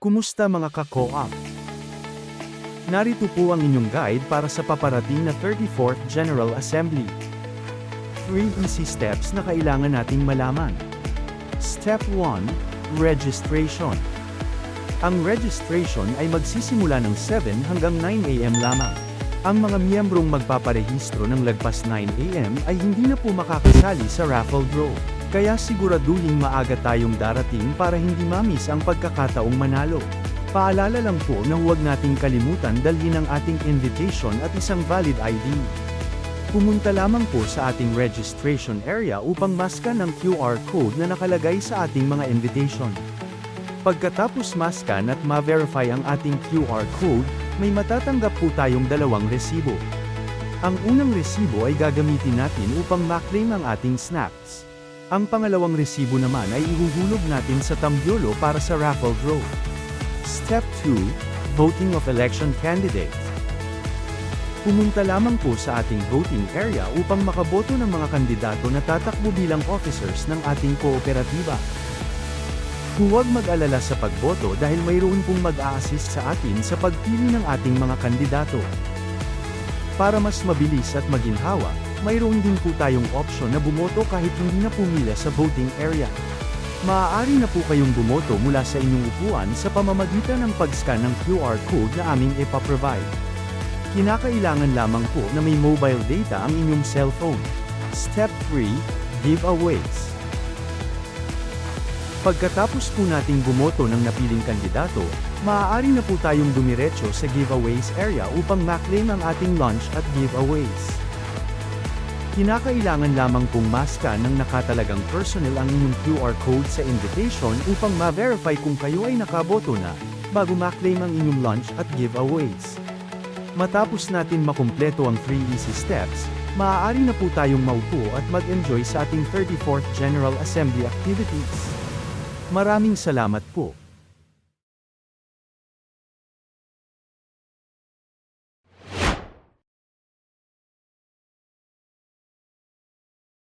Kumusta mga ka-co-op? Narito po ang inyong guide para sa paparating na 34th General Assembly. 3 easy steps na kailangan nating malaman. Step 1. Registration. Ang registration ay magsisimula ng 7 hanggang 9 AM lamang. Ang mga miyembrong magpaparehistro ng lagpas 9 AM ay hindi na po makakasali sa raffle draw. Kaya siguraduhin maaga tayong darating para hindi ma-miss ang pagkakataong manalo. Paalala lang po na huwag nating kalimutan dalhin ang ating invitation at isang valid ID. Pumunta lamang po sa ating registration area upang maskan ang QR code na nakalagay sa ating mga invitation. Pagkatapos maskan at ma-verify ang ating QR code, may matatanggap po tayong dalawang resibo. Ang unang resibo ay gagamitin natin upang ma-claim ang ating snacks. Ang pangalawang resibo naman ay ihuhulog natin sa tambyolo para sa raffle draw. Step 2. Voting of Election Candidates. Pumunta lamang po sa ating voting area upang makaboto ng mga kandidato na tatakbo bilang officers ng ating kooperatiba. Huwag mag-alala sa pagboto dahil mayroon pong mag-a-assist sa atin sa pagpili ng ating mga kandidato. Para mas mabilis at maginhawa, mayroon din po tayong option na bumoto kahit hindi na pumila sa voting area. Maaari na po kayong bumoto mula sa inyong upuan sa pamamagitan ng pag-scan ng QR code na aming ipaprovide. Kinakailangan lamang po na may mobile data ang inyong cellphone. Step 3. Giveaways. Pagkatapos po nating bumoto ng napiling kandidato, maaari na po tayong dumiretso sa giveaways area upang ma-claim ang ating lunch at giveaways. Kinakailangan lamang pong maskan ng nakatalagang personnel ang inyong QR code sa invitation upang ma-verify kung kayo ay nakaboto na, bago ma-claim ang inyong lunch at giveaways. Matapos natin makumpleto ang 3 easy steps, maaari na po tayong maupo at mag-enjoy sa ating 34th General Assembly activities. Maraming salamat po.